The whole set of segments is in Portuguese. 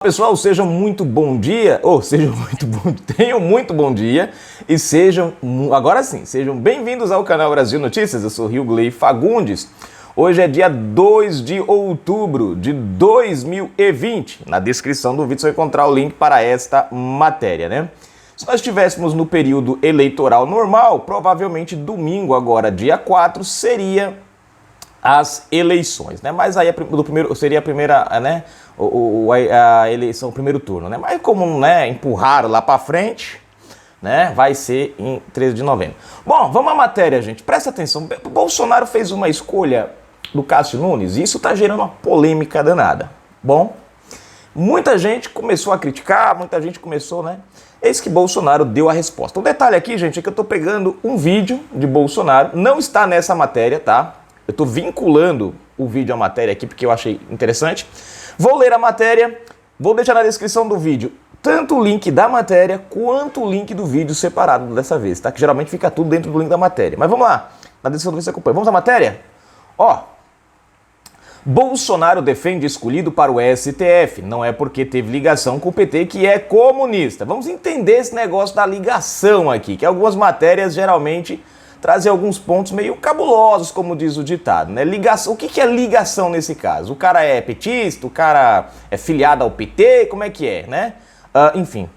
Pessoal, sejam muito bom dia, tenham muito bom dia e agora sim, sejam bem-vindos ao canal Brasil Notícias. Eu sou Rilgley Fagundes. Hoje é dia 2 de outubro de 2020. Na descrição do vídeo você vai encontrar o link para esta matéria, né? Se nós estivéssemos no período eleitoral normal, provavelmente domingo agora, dia 4, seria as eleições, né? Mas aí seria a primeira, né? A eleição, o primeiro turno, né? Mas como, né, empurraram lá para frente, né? Vai ser em 13 de novembro. Bom, vamos à matéria, gente. Presta atenção. O Bolsonaro fez uma escolha do Cássio Nunes e isso tá gerando uma polêmica danada. Bom, muita gente começou a criticar, muita gente começou, né? Eis que Bolsonaro deu a resposta. O detalhe aqui, gente, é que eu tô pegando um vídeo de Bolsonaro, não está nessa matéria, tá? Eu tô vinculando o vídeo à matéria aqui porque eu achei interessante. Vou ler a matéria, vou deixar na descrição do vídeo tanto o link da matéria quanto o link do vídeo separado dessa vez, tá? Que geralmente fica tudo dentro do link da matéria. Mas vamos lá, na descrição do vídeo você acompanha. Vamos à matéria? Ó, Bolsonaro defende escolhido para o STF. Não é porque teve ligação com o PT que é comunista. Vamos entender esse negócio da ligação aqui, que algumas matérias geralmente trazem alguns pontos meio cabulosos, como diz o ditado, né? Ligação, o que é ligação nesse caso? O cara é petista, o cara é filiado ao PT, como é que é, né? Enfim,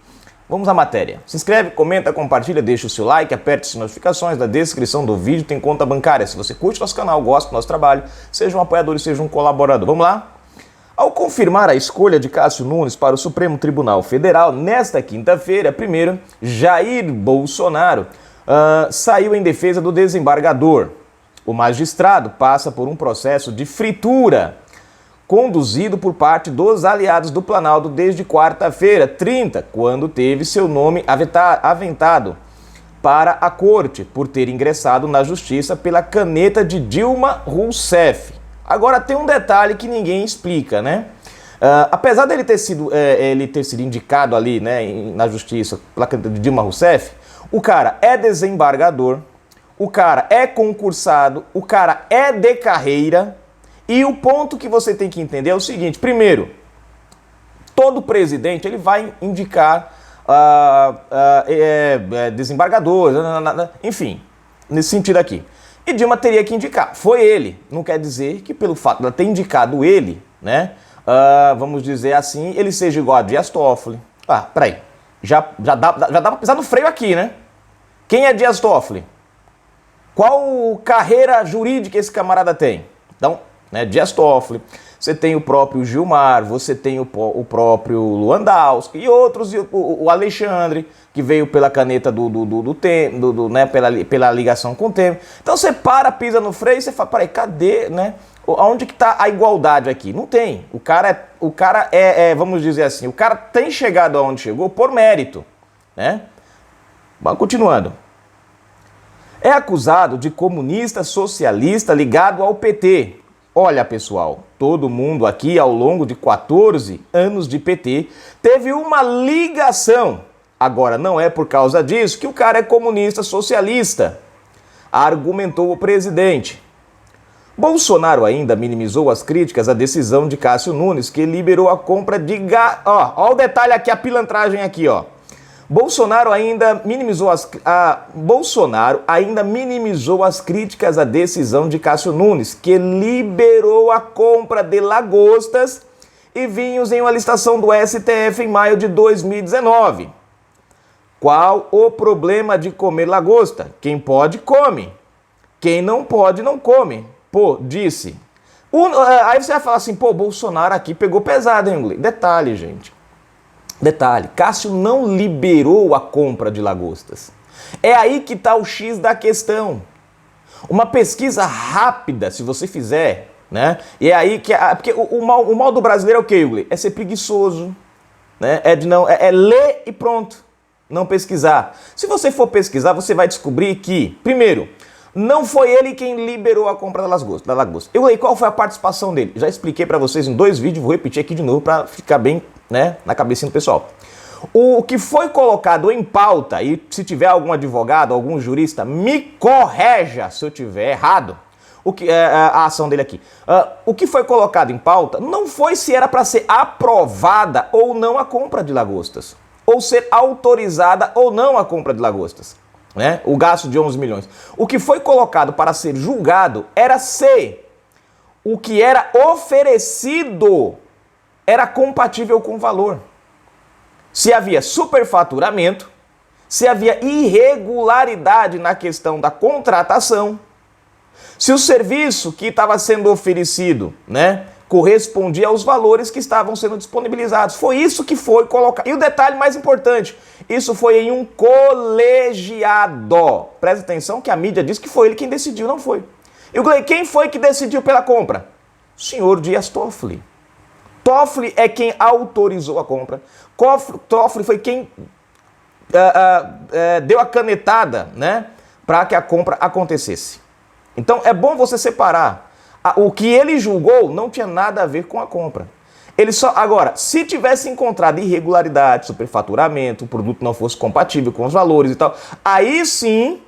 vamos à matéria. Se inscreve, comenta, compartilha, deixa o seu like, aperte as notificações, na descrição do vídeo tem conta bancária. Se você curte nosso canal, gosta do nosso trabalho, seja um apoiador e seja um colaborador. Vamos lá? Ao confirmar a escolha de Cássio Nunes para o Supremo Tribunal Federal, nesta quinta-feira, primeiro, Jair Bolsonaro saiu em defesa do desembargador. O magistrado passa por um processo de fritura conduzido por parte dos aliados do Planalto desde quarta-feira, 30, quando teve seu nome aventado para a corte por ter ingressado na justiça pela caneta de Dilma Rousseff. Agora tem um detalhe que ninguém explica, né? Apesar dele ter sido indicado ali, né, na justiça pela caneta de Dilma Rousseff, o cara é desembargador, o cara é concursado, o cara é de carreira. E o ponto que você tem que entender é o seguinte: primeiro, todo presidente ele vai indicar desembargadores, enfim, nesse sentido aqui. E Dilma teria que indicar, foi ele. Não quer dizer que pelo fato de ela ter indicado ele, né, vamos dizer assim, ele seja igual a Dias Toffoli. Peraí, já dá pra pisar no freio aqui, né? Quem é Dias Toffoli? Qual carreira jurídica esse camarada tem? Então, né, Dias Toffoli, você tem o próprio Gilmar, você tem o próprio Lewandowski e outros, o Alexandre, que veio pela caneta né, pela ligação com o Temer. Então você pisa no freio e você fala, peraí, cadê, né? Onde que tá a igualdade aqui? Não tem. O cara vamos dizer assim, o cara tem chegado aonde chegou por mérito, né? Mas continuando. É acusado de comunista socialista ligado ao PT. Olha, pessoal, todo mundo aqui ao longo de 14 anos de PT teve uma ligação. Agora, não é por causa disso que o cara é comunista socialista, argumentou o presidente. Bolsonaro ainda minimizou as críticas à decisão de Cássio Nunes, que liberou a compra de gás. Ó o detalhe aqui, a pilantragem aqui, ó. Bolsonaro ainda minimizou as críticas à decisão de Cássio Nunes, que liberou a compra de lagostas e vinhos em uma licitação do STF em maio de 2019. Qual o problema de comer lagosta? Quem pode, come. Quem não pode, não come. Pô, disse. Aí você vai falar assim, pô, Bolsonaro aqui pegou pesado, hein? Detalhe, gente. Detalhe, Cássio não liberou a compra de lagostas. É aí que está o X da questão. Uma pesquisa rápida, se você fizer, né? E é aí que... Porque o mal do brasileiro é o quê, Hugo? É ser preguiçoso, né? É ler e pronto. Não pesquisar. Se você for pesquisar, você vai descobrir que, primeiro, não foi ele quem liberou a compra da lagosta. Qual foi a participação dele? Já expliquei para vocês em 2 vídeos, vou repetir aqui de novo para ficar bem, né, na cabecinha do pessoal. O que foi colocado em pauta, e se tiver algum advogado, algum jurista, me correja se eu tiver errado. o que a ação dele aqui. O que foi colocado em pauta não foi se era para ser aprovada ou não a compra de lagostas, ou ser autorizada ou não a compra de lagostas, né? O gasto de 11 milhões. O que foi colocado para ser julgado era se o que era oferecido era compatível com o valor. Se havia superfaturamento, se havia irregularidade na questão da contratação, se o serviço que estava sendo oferecido, né, correspondia aos valores que estavam sendo disponibilizados. Foi isso que foi colocado. E o detalhe mais importante, isso foi em um colegiado. Presta atenção que a mídia diz que foi ele quem decidiu, não foi. E o Gley, quem foi que decidiu pela compra? O senhor Dias Toffoli. Toffoli é quem autorizou a compra. Toffoli foi quem deu a canetada, né, para que a compra acontecesse. Então é bom você separar. O que ele julgou não tinha nada a ver com a compra. Agora, se tivesse encontrado irregularidade, superfaturamento, o produto não fosse compatível com os valores e tal, aí sim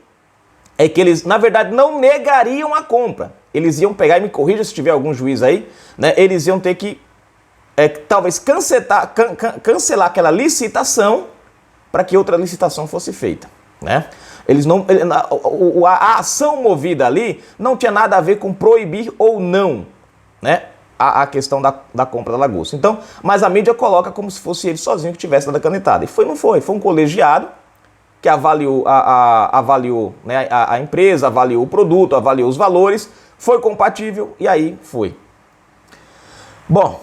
é que eles, na verdade, não negariam a compra. Eles iam pegar, e me corrija se tiver algum juiz aí, né? Eles iam ter que talvez cancelar aquela licitação para que outra licitação fosse feita, né? A ação movida ali não tinha nada a ver com proibir ou não, né, a questão da compra da lagosta. Então, mas a mídia coloca como se fosse ele sozinho que tivesse dado a canetada. E não foi. Foi um colegiado que avaliou, né, a empresa, avaliou o produto, avaliou os valores, foi compatível e aí foi. Bom,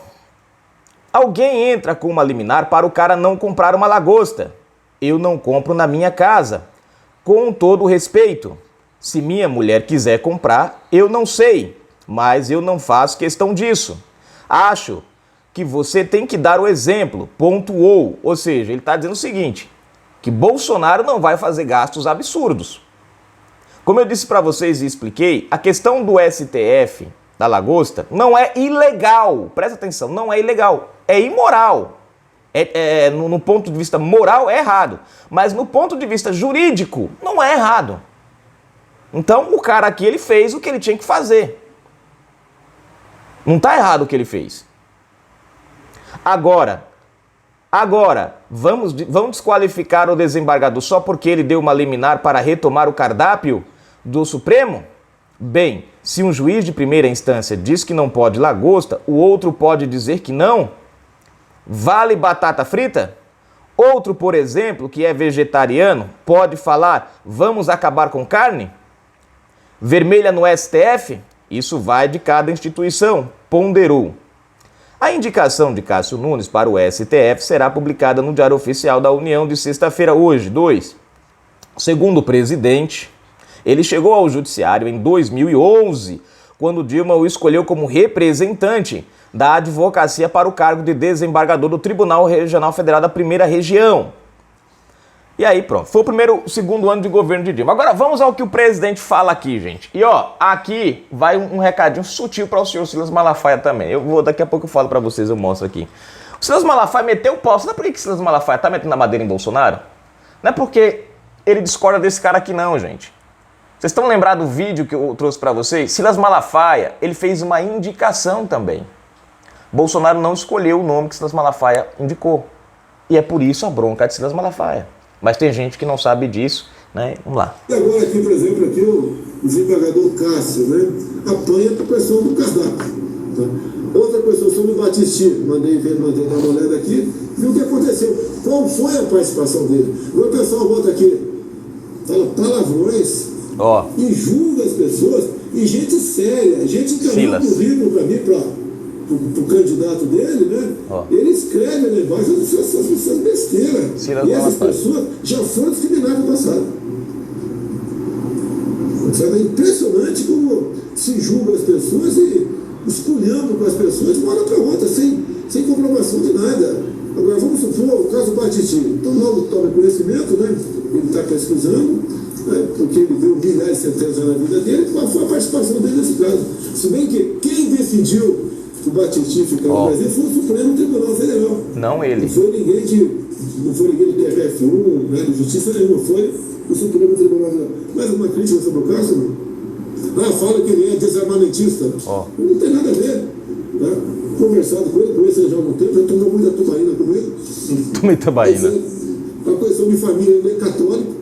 alguém entra com uma liminar para o cara não comprar uma lagosta. Eu não compro na minha casa. Com todo respeito, se minha mulher quiser comprar, eu não sei, mas eu não faço questão disso. Acho que você tem que dar o exemplo, pontuou. Ou seja, ele está dizendo o seguinte, que Bolsonaro não vai fazer gastos absurdos. Como eu disse para vocês e expliquei, a questão do STF, da lagosta, não é ilegal. Presta atenção, não é ilegal, é imoral. No ponto de vista moral é errado, mas no ponto de vista jurídico não é errado. Então o cara aqui ele fez o que ele tinha que fazer. Não está errado o que ele fez. Agora, vamos desqualificar o desembargador só porque ele deu uma liminar para retomar o cardápio do Supremo? Bem, se um juiz de primeira instância diz que não pode lagosta, o outro pode dizer que não? Vale batata frita? Outro, por exemplo, que é vegetariano, pode falar, vamos acabar com carne? Vermelha no STF? Isso vai de cada instituição, ponderou. A indicação de Cássio Nunes para o STF será publicada no Diário Oficial da União de sexta-feira, hoje, 2. Segundo o presidente, ele chegou ao judiciário em 2011, quando Dilma o escolheu como representante da advocacia para o cargo de desembargador do Tribunal Regional Federal da Primeira Região. E aí pronto, foi o segundo ano de governo de Dilma. Agora vamos ao que o presidente fala aqui, gente. E ó, aqui vai um recadinho sutil para o senhor Silas Malafaia também. Daqui a pouco eu falo para vocês, eu mostro aqui. O Silas Malafaia meteu o pau. Sabe por que o Silas Malafaia tá metendo a madeira em Bolsonaro? Não é porque ele discorda desse cara aqui não, gente. Vocês estão lembrados do vídeo que eu trouxe para vocês? Silas Malafaia, ele fez uma indicação também. Bolsonaro não escolheu o nome que Silas Malafaia indicou. E é por isso a bronca de Silas Malafaia. Mas tem gente que não sabe disso, né? Vamos lá. E agora aqui, por exemplo, aqui o desembargador Cássio, né? Apanha para a pressão do cardápio. Tá? Outra pessoa, sobre o Batistinho, mandei dar uma olhada aqui, viu o que aconteceu. Qual foi a participação dele? O pessoal bota aqui, fala palavrões, e julga as pessoas, e gente séria, gente que encaminha um currículo para mim, pro candidato dele, né? Ele escreve lá embaixo essas besteiras. E essas pessoas já foram discriminadas no passado. Sabe? É impressionante como se julga as pessoas e esculhambam com as pessoas de uma hora para outra, sem comprovação de nada. Agora vamos supor o caso Batistinho. Então logo toma conhecimento, né? Ele está pesquisando, né? Porque ele deu milhares de sentenças na vida dele, qual foi a participação dele nesse caso? Se bem que quem decidiu o Batistinho ficar no Brasil foi o Supremo Tribunal Federal. Não ele. Não foi ninguém do TRF1, né, de justiça nenhuma, foi o Supremo Tribunal Federal. Mais uma crítica sobre o caso? Não? Fala que ele é desarmamentista. Não tem nada a ver. Tá? Conversado com ele, conheço ele já há algum tempo, já tomou muita tubaína com ele. Tomei tubaína. A questão de família, ele é católico,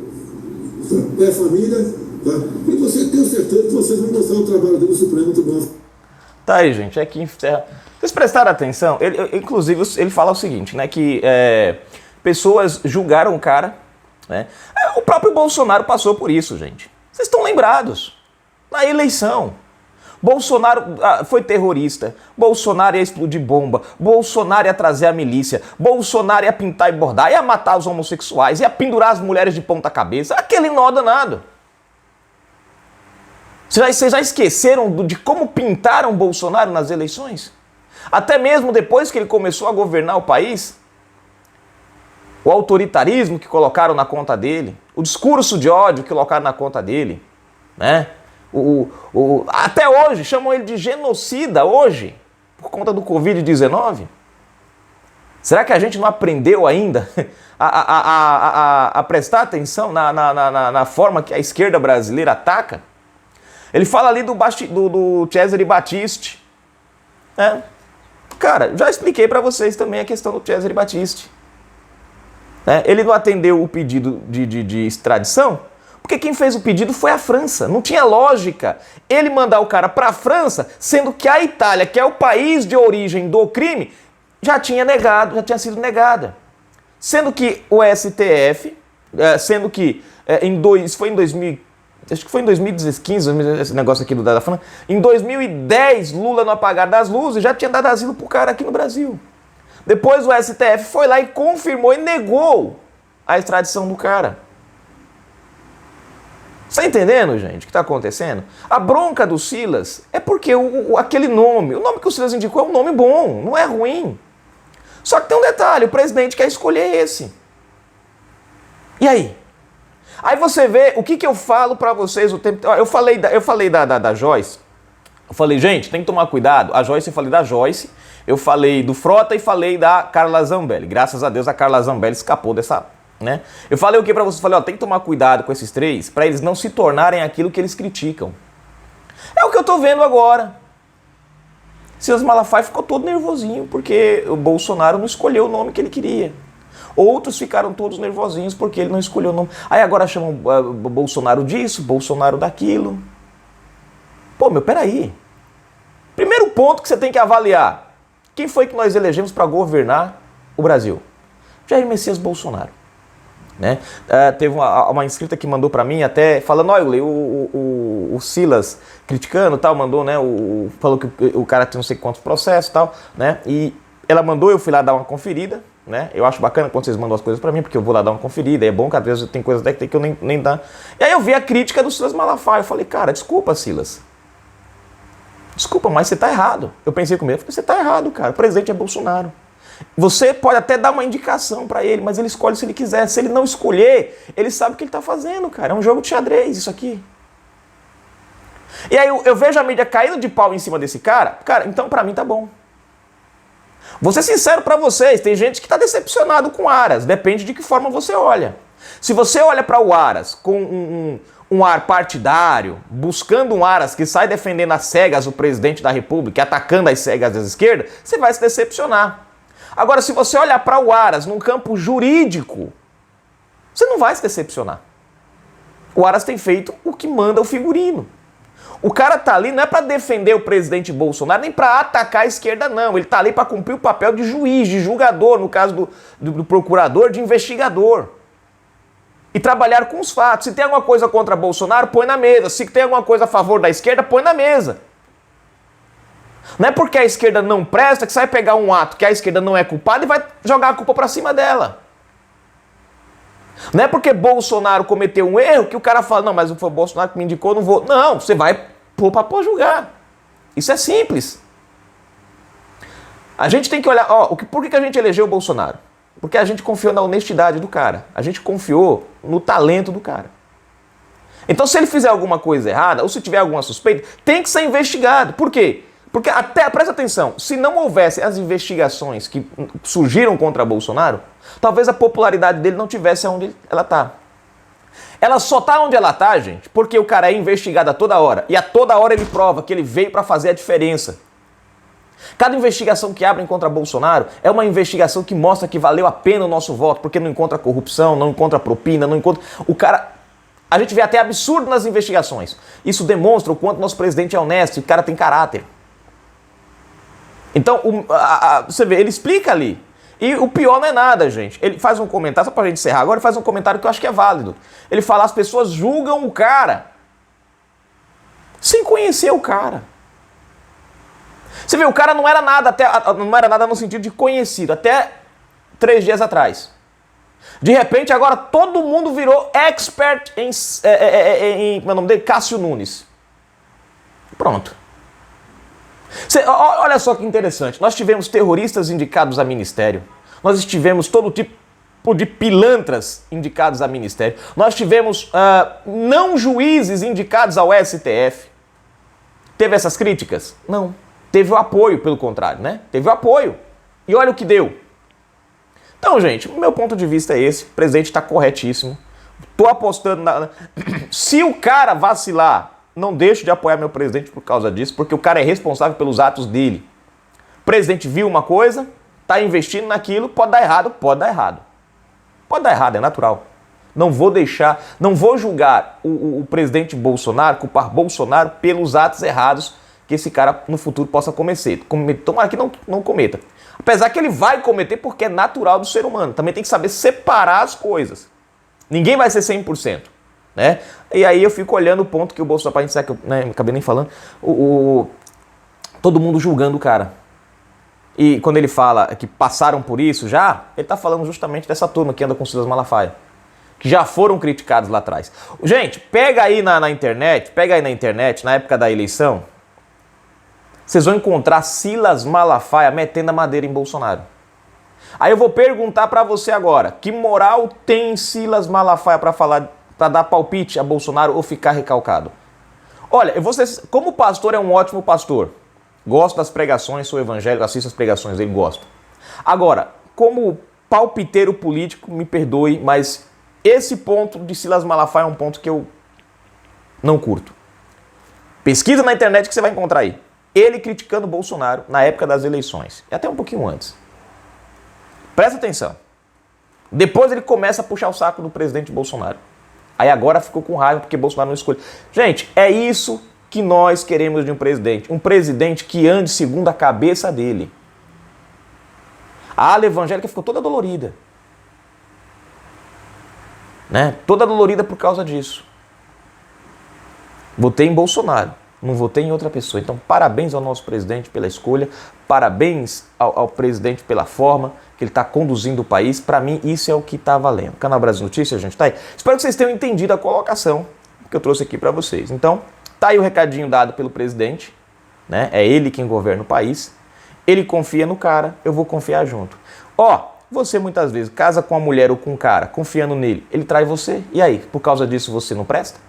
tá? É família, tá? E você tem certeza que vocês vão mostrar o trabalho dele no Supremo Tribunal. Tá aí, gente, aqui encerra. Vocês prestaram atenção? Inclusive, ele fala o seguinte, né, que pessoas julgaram o cara, né? O próprio Bolsonaro passou por isso, gente. Vocês estão lembrados? Na eleição. Bolsonaro foi terrorista, Bolsonaro ia explodir bomba, Bolsonaro ia trazer a milícia, Bolsonaro ia pintar e bordar, ia matar os homossexuais, ia pendurar as mulheres de ponta cabeça, aquele nó danado. Vocês já esqueceram de como pintaram Bolsonaro nas eleições? Até mesmo depois que ele começou a governar o país, o autoritarismo que colocaram na conta dele, o discurso de ódio que colocaram na conta dele, né? Até hoje, chamam ele de genocida hoje, por conta do Covid-19. Será que a gente não aprendeu ainda a prestar atenção na forma que a esquerda brasileira ataca? Ele fala ali do Cesare Battisti. Né? Cara, já expliquei para vocês também a questão do Cesare Battisti. Né? Ele não atendeu o pedido de extradição, porque quem fez o pedido foi a França. Não tinha lógica ele mandar o cara para a França, sendo que a Itália, que é o país de origem do crime, já tinha sido negada. Sendo que o STF, foi em 2000, acho que foi em 2015, esse negócio aqui da França, em 2010, Lula, no apagar das luzes, já tinha dado asilo pro cara aqui no Brasil. Depois o STF foi lá e confirmou e negou a extradição do cara. Você tá entendendo, gente, o que está acontecendo? A bronca do Silas é porque aquele nome, o nome que o Silas indicou é um nome bom, não é ruim. Só que tem um detalhe, o presidente quer escolher esse. E aí? Aí você vê o que eu falo para vocês o tempo... Eu falei da Joyce, eu falei, gente, tem que tomar cuidado. A Joyce, eu falei da Joyce, eu falei do Frota e falei da Carla Zambelli. Graças a Deus a Carla Zambelli escapou dessa... Né? Eu falei o que para vocês? Falei, tem que tomar cuidado com esses três para eles não se tornarem aquilo que eles criticam. É o que eu tô vendo agora. Silas Malafaia ficou todo nervosinho porque o Bolsonaro não escolheu o nome que ele queria. Outros ficaram todos nervosinhos porque ele não escolheu o nome. Aí agora chamam Bolsonaro disso, Bolsonaro daquilo. Pô, peraí. Primeiro ponto que você tem que avaliar. Quem foi que nós elegemos para governar o Brasil? Jair Messias Bolsonaro. Né? Teve uma inscrita que mandou para mim até falando, olha, o Silas criticando tal, mandou, né? Falou que o cara tem não sei quantos processos e tal, né? E ela mandou, eu fui lá dar uma conferida, né? Eu acho bacana quando vocês mandam as coisas para mim, porque eu vou lá dar uma conferida, é bom que às vezes tem coisas até que eu nem dá. E aí eu vi a crítica do Silas Malafaia, eu falei, cara, desculpa, Silas. Desculpa, mas você tá errado. Eu pensei comigo, você tá errado, cara, o presidente é Bolsonaro. Você pode até dar uma indicação para ele, mas ele escolhe se ele quiser. Se ele não escolher, ele sabe o que ele está fazendo, cara. É um jogo de xadrez isso aqui. E aí eu vejo a mídia caindo de pau em cima desse cara. Cara, então para mim tá bom. Vou ser sincero para vocês, tem gente que está decepcionado com o Aras. Depende de que forma você olha. Se você olha para o Aras com um ar partidário, buscando um Aras que sai defendendo às cegas o presidente da República, atacando as cegas da esquerda, você vai se decepcionar. Agora, se você olhar para o Aras num campo jurídico, você não vai se decepcionar. O Aras tem feito o que manda o figurino. O cara tá ali não é para defender o presidente Bolsonaro, nem para atacar a esquerda, não. Ele tá ali para cumprir o papel de juiz, de julgador, no caso do procurador, de investigador. E trabalhar com os fatos. Se tem alguma coisa contra Bolsonaro, põe na mesa. Se tem alguma coisa a favor da esquerda, põe na mesa. Não é porque a esquerda não presta que você vai pegar um ato que a esquerda não é culpada e vai jogar a culpa para cima dela. Não é porque Bolsonaro cometeu um erro que o cara fala, não, mas foi o Bolsonaro que me indicou, não vou. Não, você vai pôr para julgar. Isso é simples. A gente tem que olhar, por que a gente elegeu o Bolsonaro? Porque a gente confiou na honestidade do cara. A gente confiou no talento do cara. Então se ele fizer alguma coisa errada, ou se tiver alguma suspeita, tem que ser investigado. Por quê? Porque presta atenção, se não houvesse as investigações que surgiram contra Bolsonaro, talvez a popularidade dele não tivesse onde ela está. Ela só tá onde ela tá, gente, porque o cara é investigado a toda hora. E a toda hora ele prova que ele veio para fazer a diferença. Cada investigação que abrem contra Bolsonaro é uma investigação que mostra que valeu a pena o nosso voto, porque não encontra corrupção, não encontra propina, não encontra... O cara... A gente vê até absurdo nas investigações. Isso demonstra o quanto nosso presidente é honesto e o cara tem caráter. Então, você vê, ele explica ali. E o pior não é nada, gente. Ele faz um comentário, só pra gente encerrar agora, ele faz um comentário que eu acho que é válido. Ele fala, as pessoas julgam o cara sem conhecer o cara. Você vê, o cara não era nada, não era nada no sentido de conhecido, até 3 dias atrás. De repente, agora todo mundo virou expert em como é o nome dele? Cássio Nunes. Pronto. Olha só que interessante. Nós tivemos terroristas indicados a ministério. Nós tivemos todo tipo de pilantras indicados a ministério. Nós tivemos não juízes indicados ao STF. Teve essas críticas? Não. Teve o apoio, pelo contrário, né? Teve o apoio. E olha o que deu. Então, gente, o meu ponto de vista é esse. O presidente está corretíssimo. Tô apostando Se o cara vacilar, não deixo de apoiar meu presidente por causa disso, porque o cara é responsável pelos atos dele. O presidente viu uma coisa, tá investindo naquilo, pode dar errado, pode dar errado. Pode dar errado, é natural. Não vou deixar, não vou julgar o presidente Bolsonaro, culpar Bolsonaro pelos atos errados que esse cara no futuro possa cometer. Tomara que não cometa. Apesar que ele vai cometer porque é natural do ser humano. Também tem que saber separar as coisas. Ninguém vai ser 100%. Né? E aí eu fico olhando o ponto que o Bolsonaro, para gente que eu acabei nem falando, todo mundo julgando o cara. E quando ele fala que passaram por isso já, ele está falando justamente dessa turma que anda com Silas Malafaia, que já foram criticados lá atrás. Gente, pega aí na internet, na época da eleição, vocês vão encontrar Silas Malafaia metendo a madeira em Bolsonaro. Aí eu vou perguntar para você agora, que moral tem Silas Malafaia para falar, para dar palpite a Bolsonaro ou ficar recalcado? Olha, como pastor é um ótimo pastor. Gosto das pregações, sou evangélico, assisto as pregações dele, gosto. Agora, como palpiteiro político, me perdoe, mas esse ponto de Silas Malafaia é um ponto que eu não curto. Pesquisa na internet que você vai encontrar aí. Ele criticando o Bolsonaro na época das eleições. E até um pouquinho antes. Presta atenção. Depois ele começa a puxar o saco do presidente Bolsonaro. Aí agora ficou com raiva porque Bolsonaro não escolheu. Gente, é isso que nós queremos de um presidente. Um presidente que ande segundo a cabeça dele. A ala evangélica ficou toda dolorida. Né? Toda dolorida por causa disso. Votei em Bolsonaro. Não votei em outra pessoa. Então, parabéns ao nosso presidente pela escolha, parabéns ao presidente pela forma que ele está conduzindo o país. Para mim, isso é o que está valendo. Canal Brasil Notícias, gente, tá aí. Espero que vocês tenham entendido a colocação que eu trouxe aqui para vocês. Então, tá aí o recadinho dado pelo presidente, né? É ele quem governa o país. Ele confia no cara, eu vou confiar junto. Você muitas vezes casa com a mulher ou com um cara, confiando nele, ele trai você. E aí, por causa disso você não presta?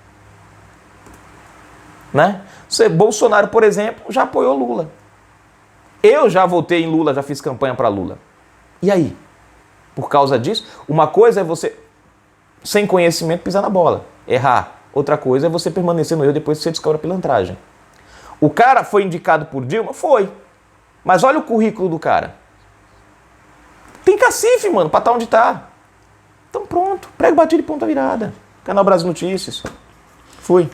Né? Bolsonaro, por exemplo, já apoiou Lula. Eu já votei em Lula, já fiz campanha para Lula. E aí? Por causa disso, uma coisa é você, sem conhecimento, pisar na bola, errar. Outra coisa é você permanecer no erro depois que você descobre a pilantragem. O cara foi indicado por Dilma? Foi. Mas olha o currículo do cara. Tem cacife, mano, pra estar onde tá. Então pronto, prego batido e ponta virada. Canal Brasil Notícias. Fui.